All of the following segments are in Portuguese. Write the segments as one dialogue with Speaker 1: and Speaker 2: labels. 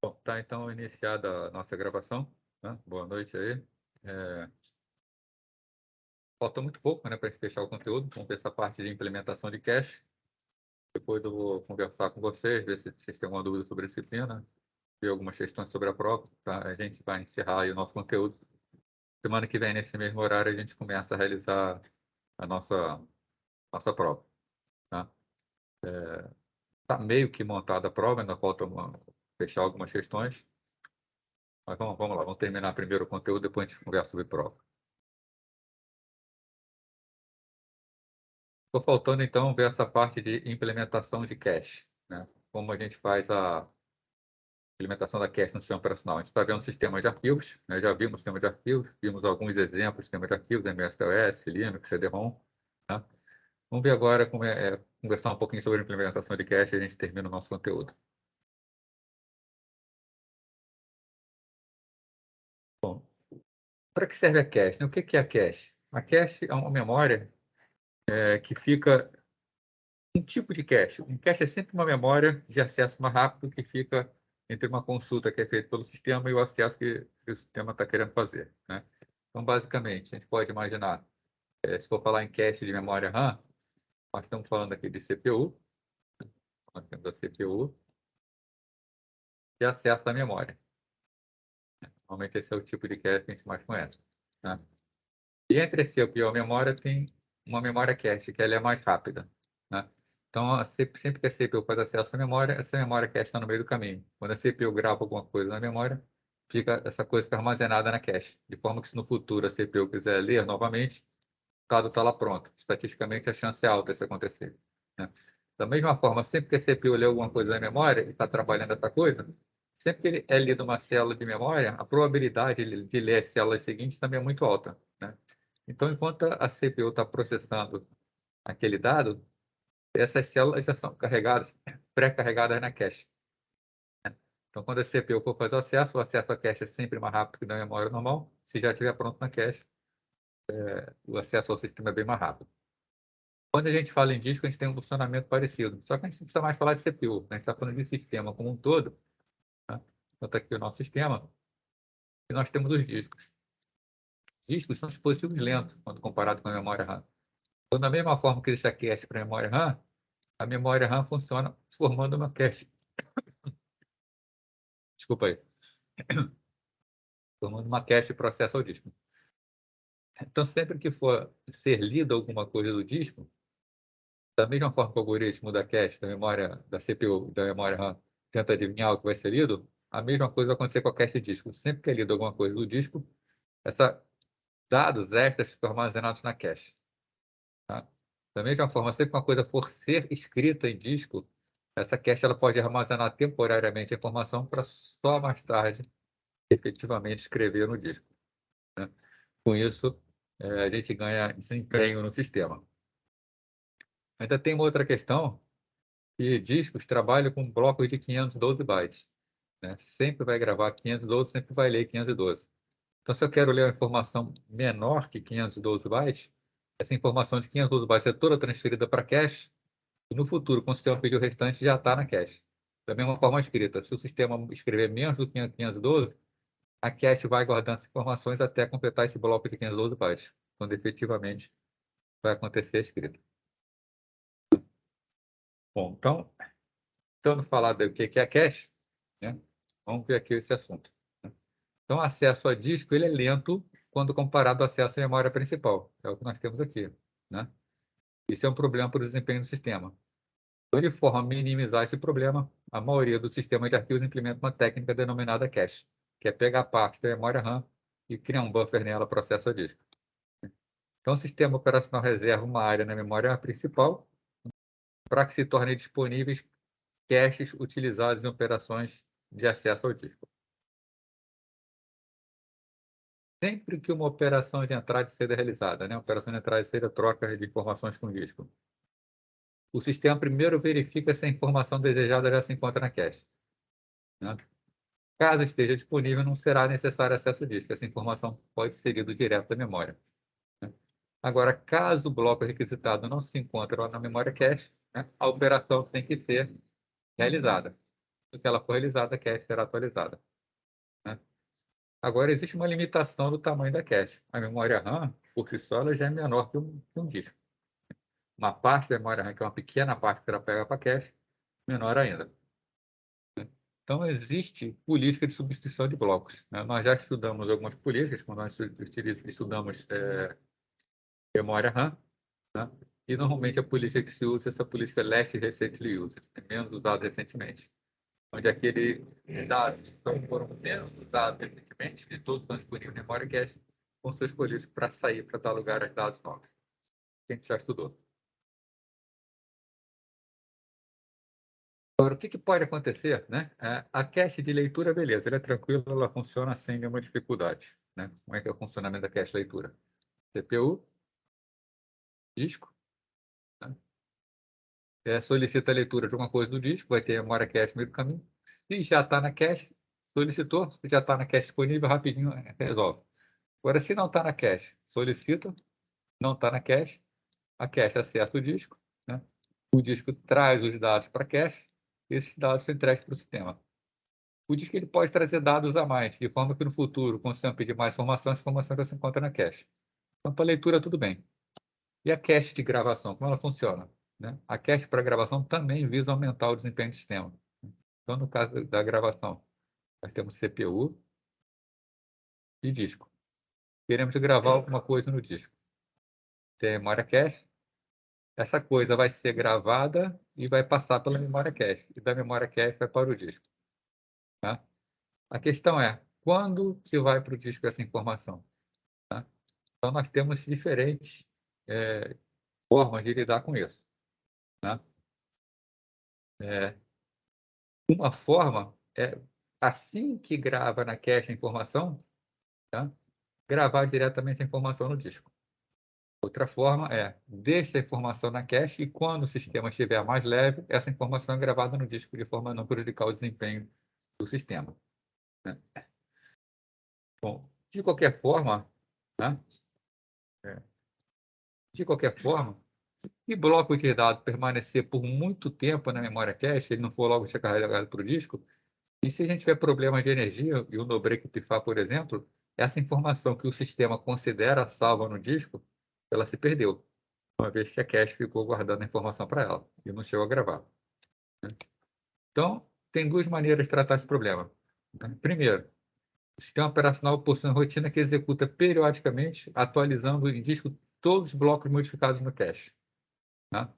Speaker 1: Bom, tá então iniciada a nossa gravação, né? Boa noite aí. É, falta muito pouco, né, para a gente fechar o conteúdo. Vamos ver essa parte de implementação de cache. Depois eu vou conversar com vocês, ver se vocês têm alguma dúvida sobre a disciplina, ver algumas questões sobre a prova. Tá? A gente vai encerrar aí o nosso conteúdo. Semana que vem, nesse mesmo horário, a gente começa a realizar a nossa prova. Tá? Tá meio que montada a prova, ainda falta fechar algumas questões. Mas vamos lá, vamos terminar primeiro o conteúdo, depois a gente conversa sobre prova. Estou faltando, então, ver essa parte de implementação de cache, né? Como a gente faz a implementação da cache no sistema operacional. A gente está vendo sistemas de arquivos, né? Já vimos sistema de arquivos, vimos alguns exemplos de sistema de arquivos, MS-DOS, Linux, CD-ROM. Tá? Vamos ver agora, conversar um pouquinho sobre a implementação de cache e a gente termina o nosso conteúdo. Para que serve a cache, né? O que é a cache? A cache é uma memória que fica um tipo de cache. Um cache é sempre uma memória de acesso mais rápido que fica entre uma consulta que é feita pelo sistema e o acesso que o sistema está querendo fazer, né? Então, basicamente, a gente pode imaginar, se for falar em cache de memória RAM, nós estamos falando aqui de CPU, nós temos a CPU e acesso à memória. Normalmente esse é o tipo de cache que a gente mais conhece, né? E entre a CPU e a memória tem uma memória cache, que ela é mais rápida, né? Então, sempre que a CPU faz acesso à memória, essa memória cache está no meio do caminho. Quando a CPU grava alguma coisa na memória, essa coisa fica armazenada na cache, de forma que se no futuro a CPU quiser ler novamente, o dado está lá pronto. Estatisticamente, a chance é alta disso acontecer, né? Da mesma forma, sempre que a CPU lê alguma coisa na memória e está trabalhando essa coisa, sempre que é lido uma célula de memória, a probabilidade de ler as células seguintes também é muito alta, né? Então, enquanto a CPU está processando aquele dado, essas células já são carregadas, pré-carregadas na cache. Então, quando a CPU for fazer o acesso à cache é sempre mais rápido que na memória normal. Se já estiver pronto na cache, o acesso ao sistema é bem mais rápido. Quando a gente fala em disco, a gente tem um funcionamento parecido. Só que a gente não precisa mais falar de CPU, né? A gente está falando de sistema como um todo. Né? Então, está aqui o nosso sistema. E nós temos os discos. Discos são dispositivos lentos, quando comparado com a memória RAM. Então, da mesma forma que existe a cache para a memória RAM, a memória RAM funciona formando uma cache. Desculpa aí. Formando uma cache de processo ao disco. Então, sempre que for ser lido alguma coisa do disco, da mesma forma que o algoritmo da cache, da memória da CPU, da memória RAM, tenta adivinhar o que vai ser lido, a mesma coisa vai acontecer com a cache de disco. Sempre que é lido alguma coisa do disco, esses dados extras ficam armazenados na cache. Tá? Da mesma forma, sempre que uma coisa for ser escrita em disco, essa cache ela pode armazenar temporariamente a informação para só mais tarde efetivamente escrever no disco, né? Com isso, a gente ganha desempenho no sistema. Ainda tem uma outra questão, que discos trabalham com blocos de 512 bytes, né? Sempre vai gravar 512, sempre vai ler 512. Então, se eu quero ler uma informação menor que 512 bytes, essa informação de 512 bytes é toda transferida para cache, e no futuro, quando o sistema pedir o restante, já está na cache. Da mesma forma escrita, se o sistema escrever menos do que 512, a cache vai guardando as informações até completar esse bloco de 512 bytes, quando efetivamente vai acontecer a escrita. Bom, então, estando falado do que é a cache, né, vamos ver aqui esse assunto. Então, o acesso a disco ele é lento quando comparado ao acesso à memória principal. É o que nós temos aqui, né? Isso é um problema para o desempenho do sistema. Então, de forma a minimizar esse problema, a maioria dos sistemas de arquivos implementa uma técnica denominada cache, que é pegar parte da memória RAM e criar um buffer nela processo a disco. Então, o sistema operacional reserva uma área na memória principal para que se tornem disponíveis caches utilizados em operações de acesso ao disco. Sempre que uma operação de entrada e saída é realizada, né? Operação de entrada e saída, troca de informações com o disco. O sistema primeiro verifica se a informação desejada já se encontra na cache, né? Caso esteja disponível, não será necessário acesso ao disco. Essa informação pode ser lida direto da memória, né? Agora, caso o bloco requisitado não se encontre lá na memória cache, né, a operação tem que ser realizada. que ela for realizada, a cache será atualizada, né? Agora, existe uma limitação do tamanho da cache. A memória RAM, por si só, ela já é menor que um disco. Uma parte da memória RAM, que é uma pequena parte que ela pega para cache, menor ainda. Então, existe política de substituição de blocos, né? Nós já estudamos algumas políticas, quando nós estudamos memória RAM, né? E normalmente a política que se usa é essa política last recently used, é menos usada recentemente, onde aqueles dados que foram menos usados recentemente, e todos estão disponíveis na memória cache, vão ser escolhidos para sair, para dar lugar a dados novos. Que a gente já estudou. Agora, o que pode acontecer, né? A cache de leitura, beleza, ela é tranquila, ela funciona sem nenhuma dificuldade, né? Como é que é o funcionamento da cache de leitura? CPU, disco, né? Solicita a leitura de alguma coisa do disco, vai ter a memória cache no meio do caminho. Se já está na cache, solicitou, se já está na cache disponível, rapidinho resolve. Agora, se não está na cache, solicita, não está na cache, a cache acessa o disco, né? O disco traz os dados para a cache, esses dados são entregues para o sistema. O disco ele pode trazer dados a mais, de forma que no futuro, quando você pedir mais informação, essa informação já se encontra na cache. Então, para leitura, tudo bem. E a cache de gravação, como ela funciona? Né? A cache para gravação também visa aumentar o desempenho do sistema. Então, no caso da gravação, nós temos CPU e disco. Queremos gravar alguma coisa no disco. Tem a memória cache. Essa coisa vai ser gravada e vai passar pela memória cache. E da memória cache vai para o disco. Tá? A questão é, quando que vai para o disco essa informação? Tá? Então, nós temos diferentes formas de lidar com isso. Né? Uma forma é, assim que grava na cache a informação, tá? Gravar diretamente a informação no disco. Outra forma é, deixa a informação na cache e quando o sistema estiver mais leve, essa informação é gravada no disco de forma a não prejudicar o desempenho do sistema. Né? Bom, de qualquer forma, né? De qualquer forma, se o bloco de dados permanecer por muito tempo na memória cache, ele não for logo ser carregado para o disco, e se a gente tiver problemas de energia, e o no-break pifar, por exemplo, essa informação que o sistema considera salva no disco, ela se perdeu, uma vez que a cache ficou guardando a informação para ela e não chegou a gravar. Né? Então, tem duas maneiras de tratar esse problema. Né? Primeiro, o sistema operacional possui uma rotina que executa periodicamente, atualizando em disco todos os blocos modificados no cache. Né?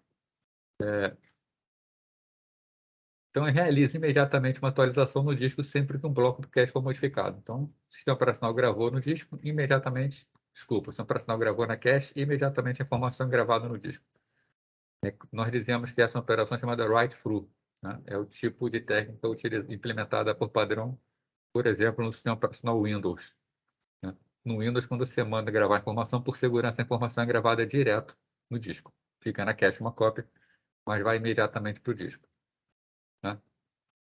Speaker 1: Então, realiza imediatamente uma atualização no disco sempre que um bloco do cache for modificado. Então, o sistema operacional gravou no disco, imediatamente, desculpa, o sistema operacional gravou na cache, imediatamente a informação é gravada no disco. Nós dizemos que essa operação é chamada write-through, né? É o tipo de técnica implementada por padrão, por exemplo, no sistema operacional Windows. Né? No Windows, quando você manda gravar a informação, por segurança, a informação é gravada direto no disco. Fica na cache uma cópia, mas vai imediatamente para o disco. Né?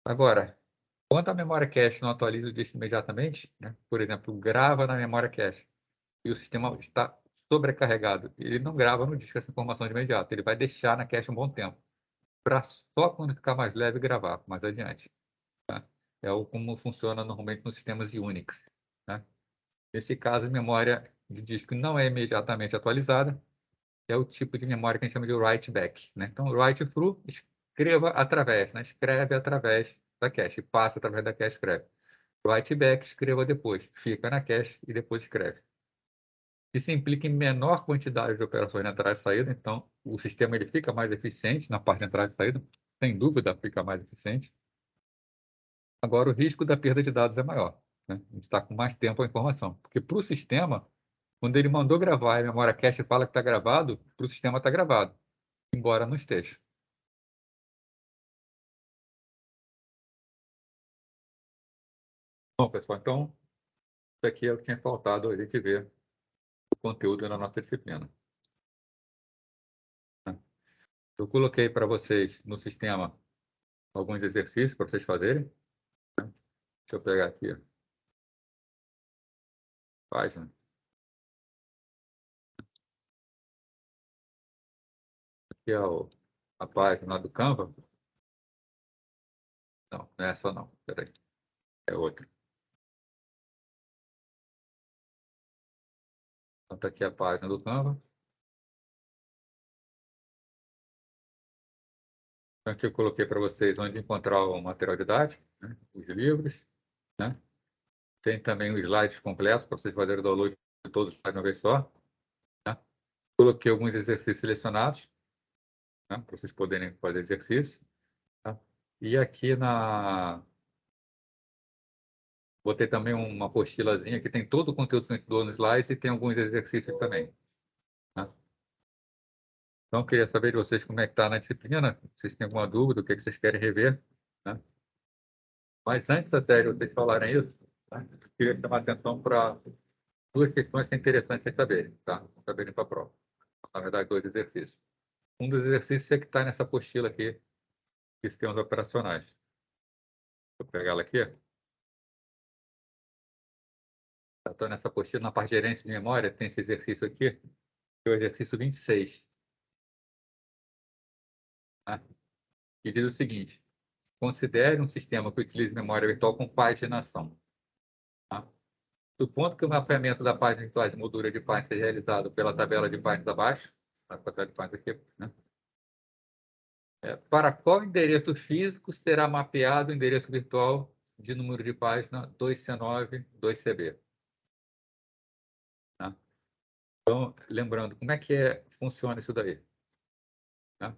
Speaker 1: Agora, quando a memória cache não atualiza o disco imediatamente, né? Por exemplo, grava na memória cache e o sistema está sobrecarregado, ele não grava no disco essa informação de imediato, ele vai deixar na cache um bom tempo, para só quando ficar mais leve gravar mais adiante. Tá? Como funciona normalmente nos sistemas Unix. Né? Nesse caso, a memória de disco não é imediatamente atualizada, é o tipo de memória que a gente chama de write back. Né? Então, write through, escreva através, né? Escreve através da cache, passa através da cache, escreve. Write back, escreva depois, fica na cache e depois escreve. Isso implica em menor quantidade de operações na entrada e saída, então o sistema ele fica mais eficiente na parte de entrada e saída, sem dúvida fica mais eficiente. Agora, o risco da perda de dados é maior. Né? A gente está com mais tempo a informação, porque para o sistema, quando ele mandou gravar e a memória cache fala que está gravado, para o sistema está gravado, embora não esteja. Bom, pessoal, então, isso aqui é o que tinha faltado a gente ver o conteúdo na nossa disciplina. Né? Eu coloquei para vocês no sistema alguns exercícios para vocês fazerem. Né? Deixa eu pegar aqui a página. Aqui é a página do Canva. Não, não é essa não. Espera aí. É outra. Então, está aqui a página do Canva. Então, aqui eu coloquei para vocês onde encontrar o material didático, né? Os livros, né? Tem também os slides completos para vocês fazerem o download de todos os slides de uma vez só. Né? Coloquei alguns exercícios selecionados, né? Para vocês poderem fazer exercício. Tá? E aqui botei também uma apostilazinha que tem todo o conteúdo que a gente deu nos slides e tem alguns exercícios também. Né? Então, eu queria saber de vocês como é que está na disciplina, se vocês têm alguma dúvida, o que, é que vocês querem rever. Né? Mas antes até de vocês falarem isso, tá? Eu queria chamar a atenção para duas questões que é interessante vocês saberem, tá? Saberem para a prova. Na verdade, dois exercícios. Um dos exercícios é que está nessa apostila aqui, sistemas operacionais. Vou pegar ela aqui. Estou nessa apostila, na parte de gerência de memória, tem esse exercício aqui, que é o exercício 26. Tá? Que diz o seguinte: considere um sistema que utilize memória virtual com paginação. Tá? Do ponto que o mapeamento da página virtual de moldura de página seja realizado pela tabela de páginas abaixo, a tabela de páginas aqui, né? Para qual endereço físico será mapeado o endereço virtual de número de página 2C9, 2CB? Tá? Então, lembrando, como é que funciona isso daí? Tá?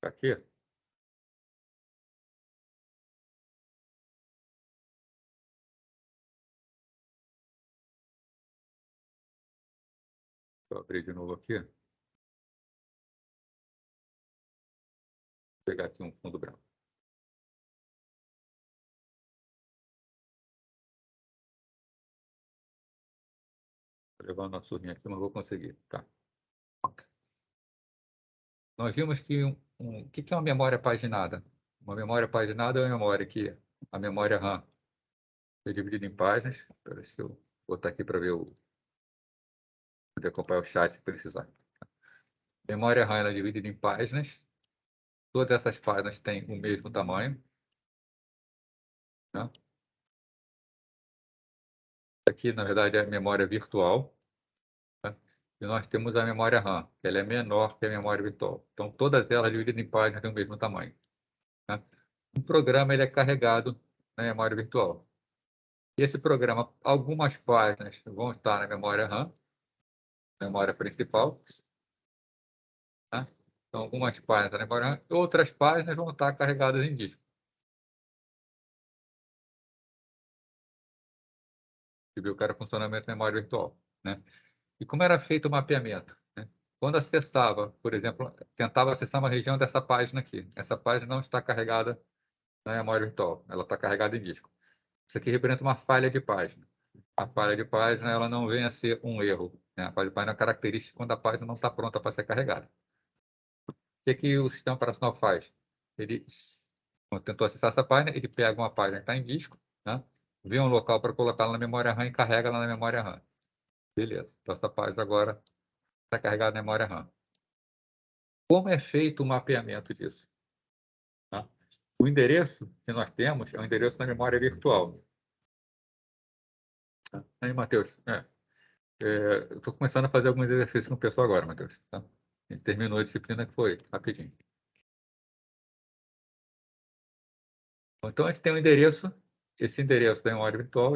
Speaker 1: Aqui, vou abrir de novo aqui, vou pegar aqui um fundo branco. Vou levar uma surrinha aqui, mas vou conseguir. Tá. Nós vimos que o que é uma memória paginada? Uma memória paginada é uma memória que a memória RAM é dividida em páginas. Deixa eu botar aqui para ver poder acompanhar o chat se precisar. Memória RAM ela é dividida em páginas. Todas essas páginas têm o mesmo tamanho. Né? Aqui, na verdade, é a memória virtual. Né? E nós temos a memória RAM, que ela é menor que a memória virtual. Então, todas elas divididas em páginas têm o mesmo tamanho. Né? Um programa ele é carregado na memória virtual. E esse programa, algumas páginas vão estar na memória RAM, memória principal. Né? Então, algumas páginas na memória RAM, outras páginas vão estar carregadas em disco. Você viu que era o funcionamento da memória virtual. Né? E como era feito o mapeamento? Né? Quando acessava, por exemplo, tentava acessar uma região dessa página aqui. Essa página não está carregada na memória virtual, ela está carregada em disco. Isso aqui representa uma falha de página. A falha de página ela não vem a ser um erro. Né? A falha de página é uma característica quando a página não está pronta para ser carregada. O que o sistema operacional faz? Ele tentou acessar essa página, ele pega uma página que está em disco, né? Vê um local para colocá-la na memória RAM e carrega ela na memória RAM. Beleza. Então, essa página agora está carregada na memória RAM. Como é feito o mapeamento disso? Tá? O endereço que nós temos é o endereço da memória virtual. Tá? Aí, Matheus, eu estou começando a fazer alguns exercícios com o pessoal agora, Matheus. Tá? A gente terminou a disciplina que foi rapidinho. Então, a gente tem um endereço. Esse endereço da memória virtual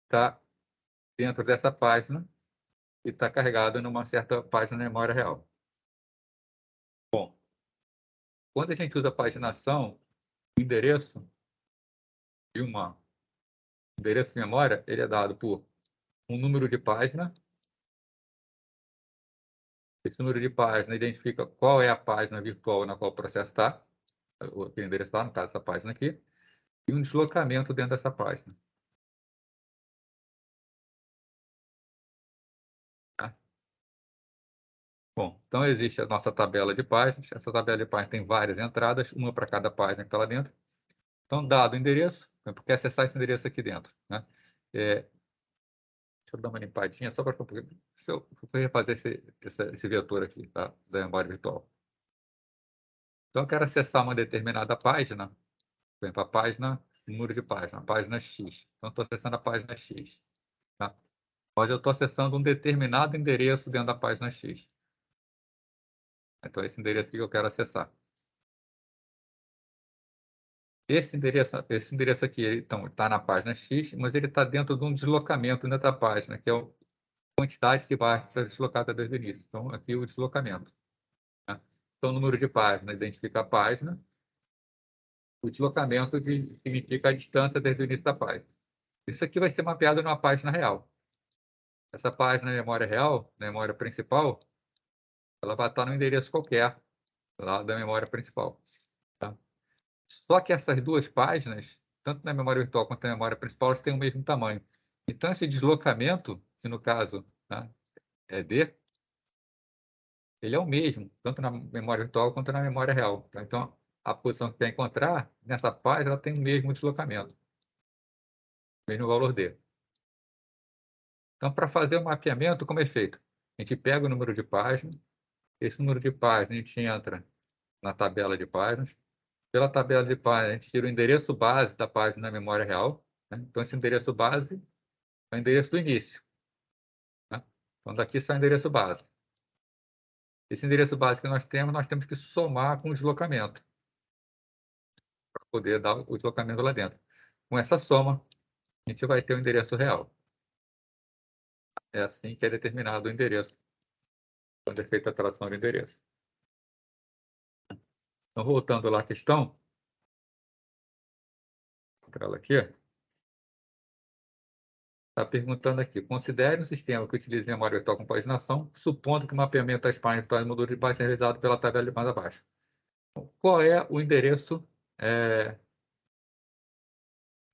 Speaker 1: está dentro dessa página e está carregado numa certa página de memória real. Bom, quando a gente usa paginação, o endereço endereço de memória, ele é dado por um número de página. Esse número de página identifica qual é a página virtual na qual o processo está, o endereço está, no caso, essa página aqui, e um deslocamento dentro dessa página. Tá? Bom, então existe a nossa tabela de páginas. Essa tabela de páginas tem várias entradas, uma para cada página que está lá dentro. Então, dado o endereço, porque acessar esse endereço aqui dentro. Né? Deixa eu dar uma limpadinha só para eu refazer esse vetor aqui, tá? Da memória virtual. Então, eu quero acessar uma determinada página, por exemplo, a página, número de página, a página X. Então, estou acessando a página X. Tá? Mas eu estou acessando um determinado endereço dentro da página X. Então, esse endereço aqui que eu quero acessar. Esse endereço aqui, então, está na página X, mas ele está dentro de um deslocamento dentro da página, que é a quantidade que vai ser deslocada desde o início. Então, aqui o deslocamento. Né? Então, o número de página identifica a página, o deslocamento significa a distância desde o início da página. Isso aqui vai ser mapeado numa página real. Essa página na memória real, na memória principal, ela vai estar no endereço qualquer lá da memória principal. Tá? Só que essas duas páginas, tanto na memória virtual quanto na memória principal, elas têm o mesmo tamanho. Então, esse deslocamento, que no caso, tá, é D, ele é o mesmo, tanto na memória virtual quanto na memória real. Tá? Então, a posição que quer encontrar nessa página ela tem o mesmo deslocamento, o mesmo valor D. Então, para fazer o mapeamento, como é feito? A gente pega o número de páginas, esse número de páginas a gente entra na tabela de páginas. Pela tabela de páginas, a gente tira o endereço base da página na memória real. Né? Então, esse endereço base é o endereço do início. Né? Então, daqui só é o endereço base. Esse endereço base que nós temos que somar com o deslocamento, para poder dar o deslocamento lá dentro. Com essa soma, a gente vai ter o endereço real. É assim que é determinado o endereço, quando é feita a tradução de endereço. Então, voltando lá à questão, para ela aqui, está perguntando aqui, considere um sistema que utilize memória virtual com paginação, supondo que o mapeamento das páginas virtuais modulo de base seja realizado pela tabela de mais abaixo. Qual é o endereço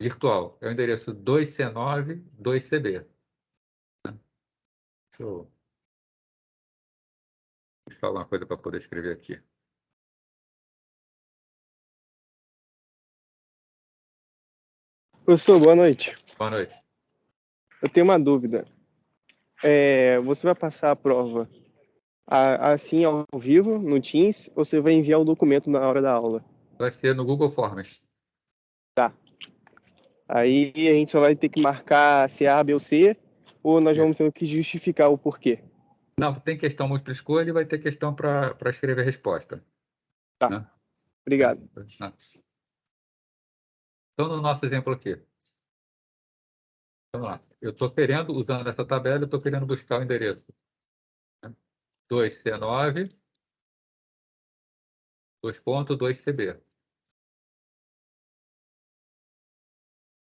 Speaker 1: virtual? É o endereço 2C9 2CB. Deixa eu falar uma coisa para poder escrever aqui.
Speaker 2: Professor, boa noite.
Speaker 1: Boa noite.
Speaker 2: Eu tenho uma dúvida. Você vai passar a prova assim ao vivo, no Teams, ou você vai enviar o documento na hora da aula?
Speaker 1: Vai ser no Google Forms.
Speaker 2: Tá. Aí a gente só vai ter que marcar se é A, B ou C, ou nós vamos ter que justificar o porquê?
Speaker 1: Não, tem questão múltipla escolha e vai ter questão para escrever a resposta.
Speaker 2: Tá.
Speaker 1: Né?
Speaker 2: Obrigado.
Speaker 1: Então, no nosso exemplo aqui, vamos lá. Eu estou querendo, usando essa tabela, eu estou querendo buscar o endereço. Né? 2C9, 2.2CB.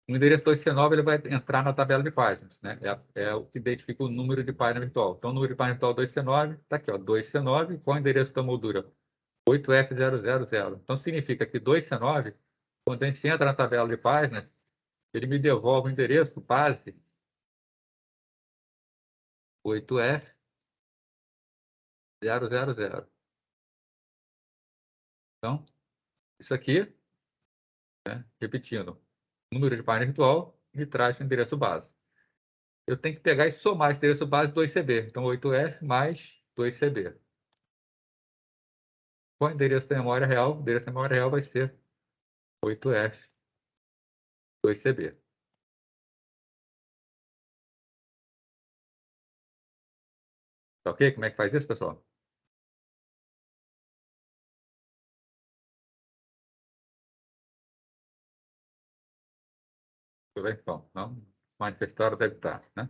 Speaker 1: O endereço 2C9 ele vai entrar na tabela de páginas. Né? É o que identifica o número de página virtual. Então, o número de página virtual 2C9 está aqui, ó, 2C9, qual é o endereço da moldura? 8F000. Então, significa que 2C9, quando a gente entra na tabela de páginas, ele me devolve o endereço base 8F000. Então, isso aqui, né, repetindo, número de página virtual me traz o endereço base. Eu tenho que pegar e somar esse endereço base 2CB. Então, 8F mais 2CB. Qual é o endereço da memória real? O endereço da memória real vai ser 8F 2CB. Tá ok? Como é que faz isso, pessoal? Tudo bem? Então, não manifestar deve estar, né?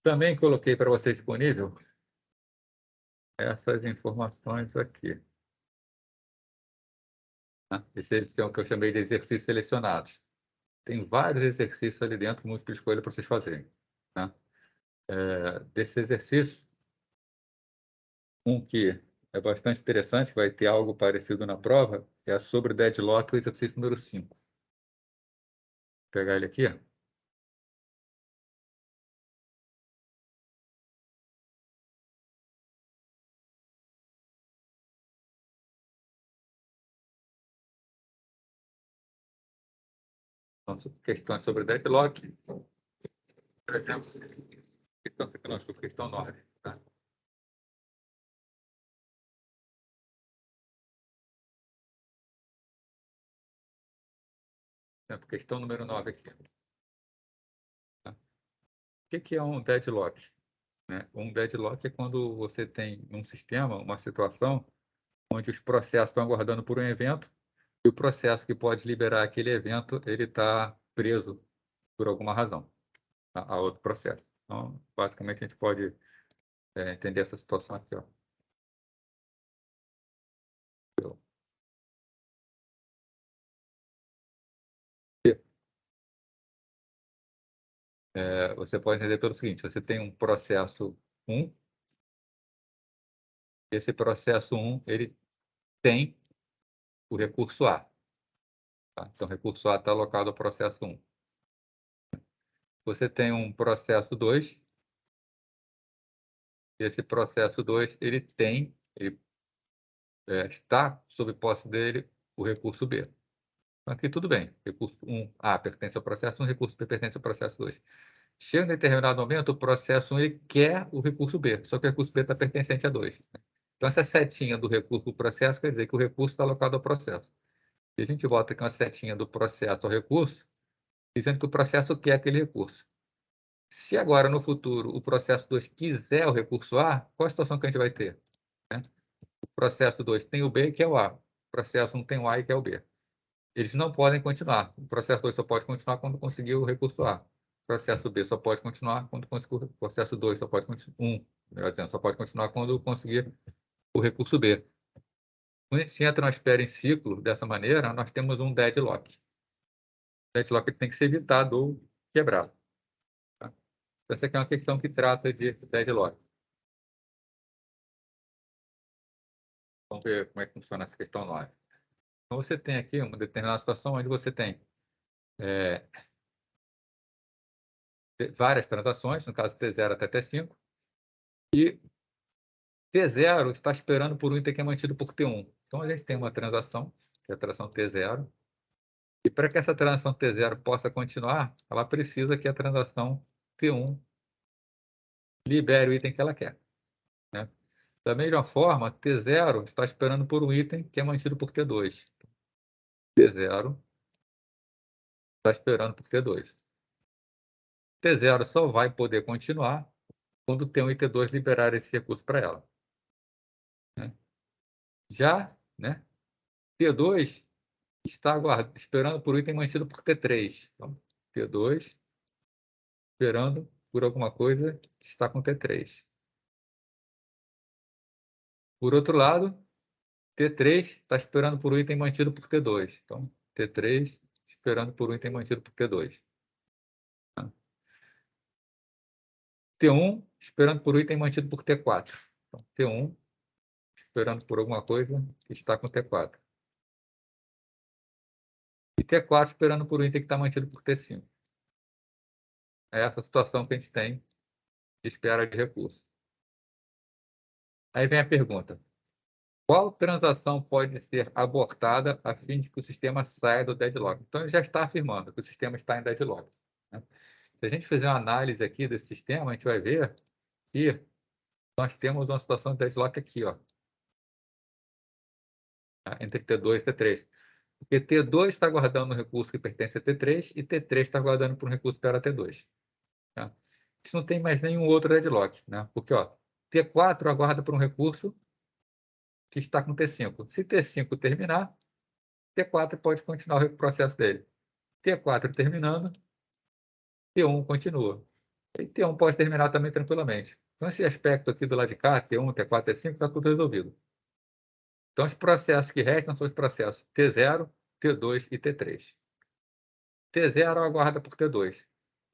Speaker 1: Também coloquei para você disponível essas informações aqui. Né? Esse é o que eu chamei de exercícios selecionados. Tem vários exercícios ali dentro, múltipla escolha para vocês fazerem. Né? Desse exercício, um que é bastante interessante, vai ter algo parecido na prova, é sobre o deadlock, o exercício número 5. Vou pegar ele aqui. Então, questões sobre deadlock. Por exemplo, questão 9. Tá? Questão número 9 aqui. Tá? O que é um deadlock? Um deadlock é quando você tem um sistema, uma situação, onde os processos estão aguardando por um evento e o processo que pode liberar aquele evento, ele está preso por alguma razão a outro processo. Então, basicamente, a gente pode entender essa situação aqui. Ó. Você pode entender pelo seguinte, você tem um processo 1, esse processo 1, ele tem o recurso A. Tá? Então, o recurso A está alocado ao processo 1. Você tem um processo 2, esse processo 2, ele está sob posse dele o recurso B. Então, aqui tudo bem. Recurso 1, A pertence ao processo 1, recurso B pertence ao processo 2. Chega em determinado momento, o processo 1 ele quer o recurso B, só que o recurso B está pertencente a 2. Então, essa setinha do recurso do processo quer dizer que o recurso está alocado ao processo. E a gente volta aqui uma setinha do processo ao recurso, dizendo que o processo quer aquele recurso. Se agora, no futuro, o processo 2 quiser o recurso A, qual a situação que a gente vai ter? O processo 2 tem o B, que é o A. O processo 1 tem o A, que é o B. Eles não podem continuar. O processo 2 só pode continuar quando conseguir o recurso A. O processo B só pode continuar quando conseguir o processo 2 só pode continuar, melhor dizendo, só pode continuar quando conseguir o recurso B. Quando a gente entra uma espera em ciclo dessa maneira, nós temos um deadlock. O deadlock tem que ser evitado ou quebrado. Tá? Essa aqui é uma questão que trata de deadlock. Vamos ver como é que funciona essa questão 9. Então, você tem aqui uma determinada situação onde você tem várias transações, no caso T0 até T5, e T0 está esperando por um item que é mantido por T1. Então, a gente tem uma transação, que é a transação T0, e para que essa transação T0 possa continuar, ela precisa que a transação T1 libere o item que ela quer. Né? Da mesma forma, T0 está esperando por um item que é mantido por T2. T0 está esperando por T2. T0 só vai poder continuar quando T1 e T2 liberar esse recurso para ela. Né? Já, né, T2 está esperando por um item mantido por T3. Então, T2 esperando por alguma coisa que está com T3. Por outro lado, T3 está esperando por um item mantido por T2. Então, T3 esperando por um item mantido por T2. T1 esperando por um item mantido por T4. Então, T1 esperando por alguma coisa que está com T4. E T4 esperando por um item que está mantido por T5. É essa situação que a gente tem de espera de recurso. Aí vem a pergunta. Qual transação pode ser abortada a fim de que o sistema saia do deadlock? Então, ele já está afirmando que o sistema está em deadlock. Né? Se a gente fizer uma análise aqui desse sistema, a gente vai ver que nós temos uma situação de deadlock aqui, ó, entre T2 e T3. Porque T2 está guardando um recurso que pertence a T3 e T3 está guardando por um recurso para T2. Tá? Isso não tem mais nenhum outro deadlock, né? Porque ó, T4 aguarda por um recurso que está com T5. Se T5 terminar, T4 pode continuar o processo dele. T4 terminando, T1 continua. E T1 pode terminar também tranquilamente. Então, esse aspecto aqui do lado de cá, T1, T4, T5, está tudo resolvido. Então, os processos que restam são os processos T0, T2 e T3. T0 aguarda por T2.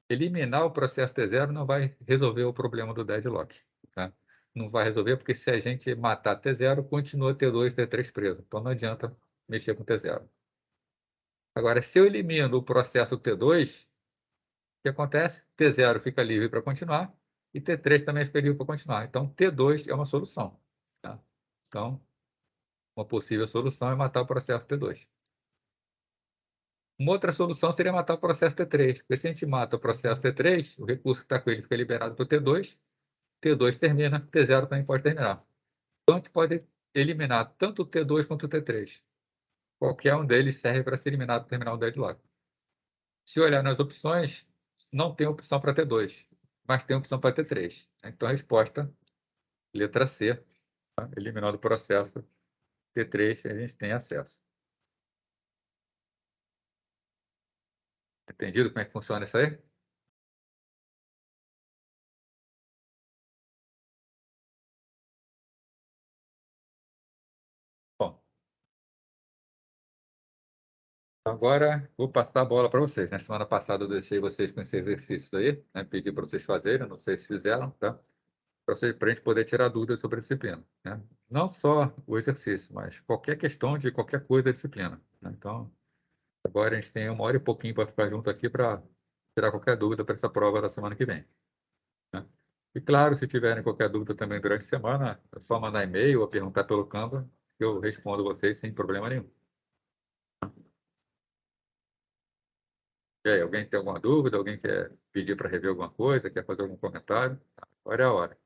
Speaker 1: Eliminar o processo T0 não vai resolver o problema do deadlock. Tá? Não vai resolver porque se a gente matar T0, continua T2 e T3 preso. Então, não adianta mexer com T0. Agora, se eu elimino o processo T2, o que acontece? T0 fica livre para continuar e T3 também fica livre para continuar. Então, T2 é uma solução. Tá? Então, uma possível solução é matar o processo T2. Uma outra solução seria matar o processo T3, porque se a gente mata o processo T3, o recurso que está com ele fica liberado para o T2, T2 termina, T0 também pode terminar. Então, a gente pode eliminar tanto o T2 quanto o T3. Qualquer um deles serve para ser eliminado do terminal deadlock. Se olhar nas opções, não tem opção para T2, mas tem opção para T3. Então, a resposta, letra C, tá? Eliminando o processo T3, a gente tem acesso. Entendido como é que funciona isso aí? Bom, agora vou passar a bola para vocês. Na semana passada eu deixei vocês com esse exercício aí, né? Pedi para vocês fazerem, não sei se fizeram, tá? Para a gente poder tirar dúvidas sobre a disciplina, né? Não só o exercício, mas qualquer questão de qualquer coisa da disciplina, né? Então, agora a gente tem 1 hora e pouquinho para ficar junto aqui para tirar qualquer dúvida para essa prova da semana que vem, né? E claro, se tiverem qualquer dúvida também durante a semana, é só mandar e-mail ou perguntar pelo Canva, que eu respondo vocês sem problema nenhum. E aí, alguém tem alguma dúvida? Alguém quer pedir para rever alguma coisa? Quer fazer algum comentário? Agora é a hora.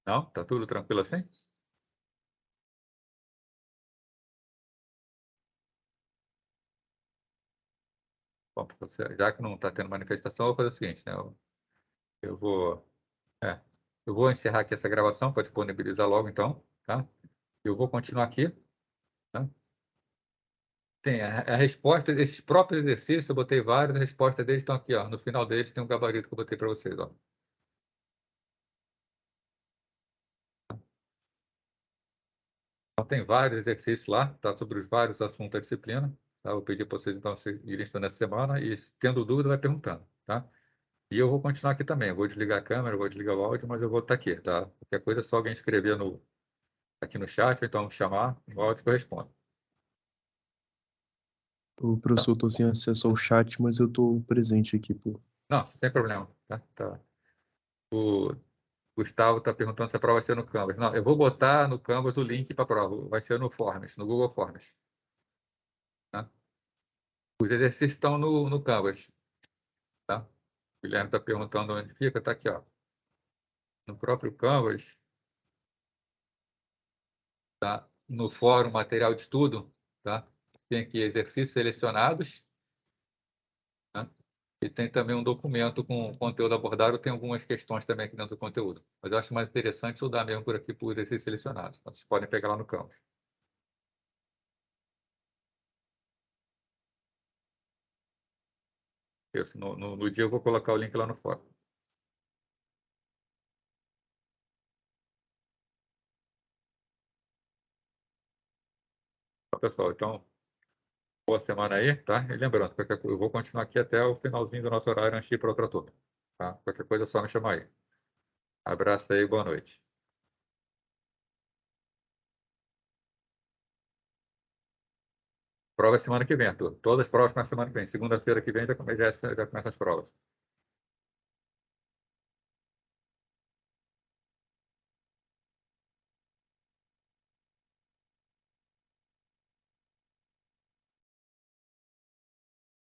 Speaker 1: Não? Tá tudo tranquilo assim? Bom, já que não está tendo manifestação, eu vou fazer o seguinte, né? Eu vou, é, eu vou encerrar aqui essa gravação para disponibilizar logo, então, tá? Eu vou continuar aqui, tá? Tem a resposta desses próprios exercícios, eu botei vários, a resposta deles estão aqui, ó. No final deles tem um gabarito que eu botei para vocês, ó. Então, tem vários exercícios lá, tá? Sobre os vários assuntos da disciplina, tá? Eu pedi para vocês, então, irem estudando essa semana e, tendo dúvida, vai perguntando, tá? E eu vou continuar aqui também. Eu vou desligar a câmera, eu vou desligar o áudio, mas eu vou estar aqui, tá? Qualquer coisa é só alguém escrever aqui no chat, ou então chamar no áudio que eu respondo.
Speaker 3: O professor, eu tô sem acesso ao chat, mas eu tô presente aqui, pô.
Speaker 1: Não, sem problema, tá? Tá. O Gustavo está perguntando se a prova vai ser no Canvas. Não, eu vou botar no Canvas o link para a prova. Vai ser no Forms, no Google Forms, tá? Os exercícios estão no Canvas, tá? O Guilherme está perguntando onde fica, está aqui, ó. No próprio Canvas, tá? No fórum material de estudo, tá? Tem aqui exercícios selecionados, tá? E tem também um documento com conteúdo abordado. Tem algumas questões também aqui dentro do conteúdo. Mas eu acho mais interessante estudar mesmo por aqui por exercícios selecionados. Então, vocês podem pegar lá no Canvas. Isso, no dia eu vou colocar o link lá no fórum. Tá, pessoal, então, boa semana aí, tá? E lembrando, eu vou continuar aqui até o finalzinho do nosso horário antes de ir para outra turma, tá? Qualquer coisa é só me chamar aí. Abraço aí, boa noite. Prova semana que vem, turma. Todas as provas na semana que vem. Segunda-feira que vem já começa as provas.